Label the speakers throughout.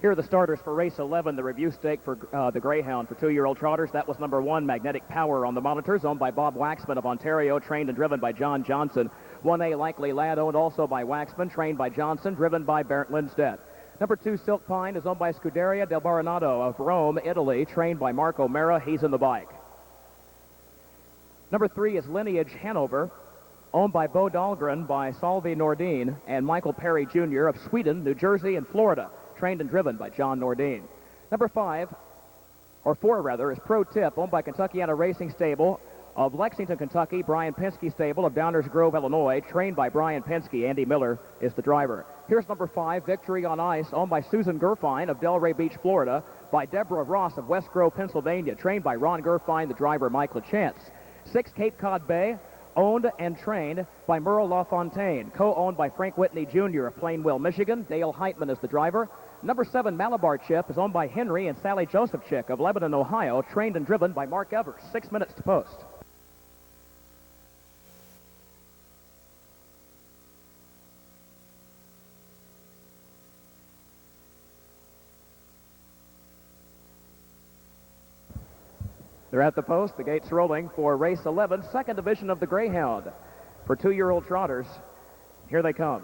Speaker 1: Here are the starters for race 11, the review stake for the Greyhound for 2-year-old trotters. That was number 1, Magnetic Power on the monitors, owned by Bob Waxman of Ontario, trained and driven by John Johnson. 1A, Likely Lad, owned also by Waxman, trained by Johnson, driven by Berndt Lindstedt. Number 2, Silk Pine, is owned by Scuderia del Baronado of Rome, Italy, trained by Mark O'Mara. He's in the bike. Number 3 is Lineage Hanover, owned by Bo Dahlgren, by Salvi Nordin and Michael Perry Jr. of Sweden, New Jersey, and Florida, trained and driven by John Nordin. Number 4 is Pro Tip, owned by Kentuckiana Racing Stable of Lexington, Kentucky, Brian Penske Stable of Downers Grove, Illinois, trained by Brian Penske. Andy Miller is the driver. Here's number 5, Victory on Ice, owned by Susan Gerfine of Delray Beach, Florida, by Deborah Ross of West Grove, Pennsylvania, trained by Ron Gerfine, the driver, Mike LaChance. 6, Cape Cod Bay, owned and trained by Merle LaFontaine, co-owned by Frank Whitney Jr. of Plainwell, Michigan. Dale Heitman is the driver. Number 7, Malabar Chip, is owned by Henry and Sally Josephchick of Lebanon, Ohio, trained and driven by Mark Evers. 6 minutes to post. They're at the post. The gates rolling for race 11, second division of the Greyhound. For 2-year-old trotters, here they come.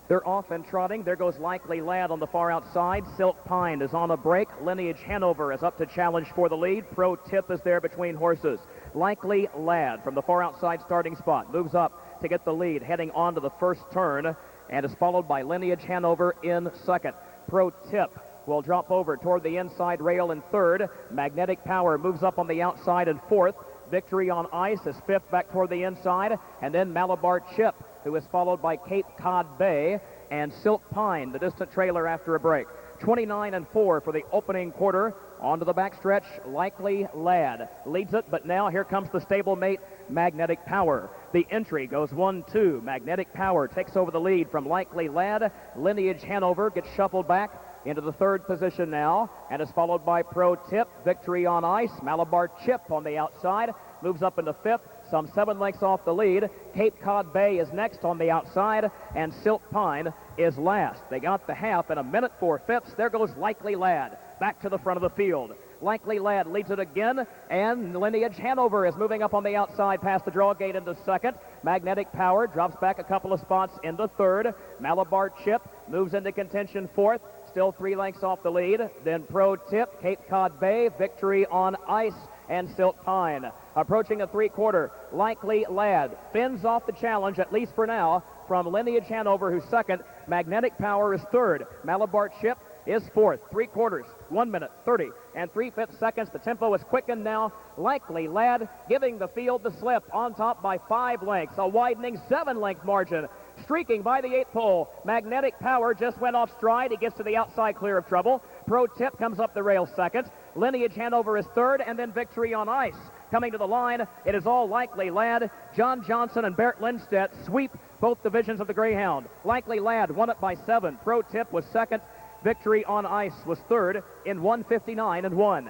Speaker 1: They're off and trotting. There goes Likely Lad on the far outside. Silk Pine is on a break. Lineage Hanover is up to challenge for the lead. Pro Tip is there between horses. Likely Lad from the far outside starting spot moves up to get the lead, heading on to the first turn, and is followed by Lineage Hanover in second. Pro Tip will drop over toward the inside rail in third. Magnetic Power moves up on the outside in fourth. Victory on Ice is fifth back toward the inside, and then Malabar Chip, who is followed by Cape Cod Bay and Silk Pine, the distant trailer after a break. 29-4 for the opening quarter. Onto the backstretch, Likely Lad leads it, but now here comes the stablemate, Magnetic Power. The entry goes 1-2. Magnetic Power takes over the lead from Likely Lad. Lineage Hanover gets shuffled back into the third position now and is followed by Pro Tip. Victory on Ice. Malabar Chip on the outside moves up into fifth, some 7 lengths off the lead. Cape Cod Bay is next on the outside, and Silk Pine is last. They got the half in 1:04. There goes Likely Lad back to the front of the field. Likely Lad leads it again, and Lineage Hanover is moving up on the outside past the draw gate into second. Magnetic Power drops back a couple of spots into third. Malabar Chip moves into contention fourth, still 3 lengths off the lead. Then Pro Tip, Cape Cod Bay, Victory on Ice, and Silk Pine. Approaching the three-quarter, Likely Lad fends off the challenge, at least for now, from Lineage Hanover, who's second. Magnetic Power is third. Malabar Chip is fourth. 3/4, 1:30 and 3/5 seconds. The tempo is quickened now. Likely Lad giving the field the slip, on top by 5 lengths, a widening 7-length margin. Streaking by the 8th pole. Magnetic Power just went off stride. He gets to the outside, clear of trouble. Pro Tip comes up the rail second. Lineage Hanover is third, and then Victory on Ice. Coming to the line, it is all Likely Lad. John Johnson and Berndt Lindstedt sweep both divisions of the Greyhound. Likely Lad won it by 7. Pro Tip was second. Victory on Ice was third in 1:59.1.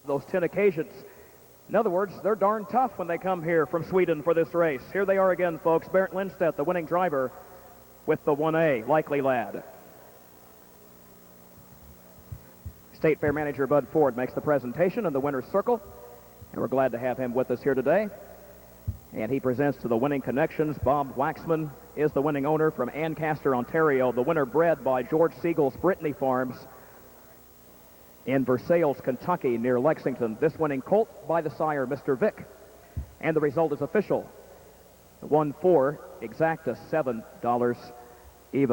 Speaker 1: Those 10 occasions. In other words, they're darn tough when they come here from Sweden for this race. Here they are again, folks. Berndt Lindstedt, the winning driver, with the 1A, Likely Lad. State Fair manager Bud Ford makes the presentation in the winner's circle, and we're glad to have him with us here today. And he presents to the winning connections. Bob Waxman is the winning owner from Ancaster, Ontario. The winner bred by George Siegel's Brittany Farms in Versailles, Kentucky, near Lexington. This winning colt by the sire, Mr. Vick. And the result is official. 1-4, exacta $7.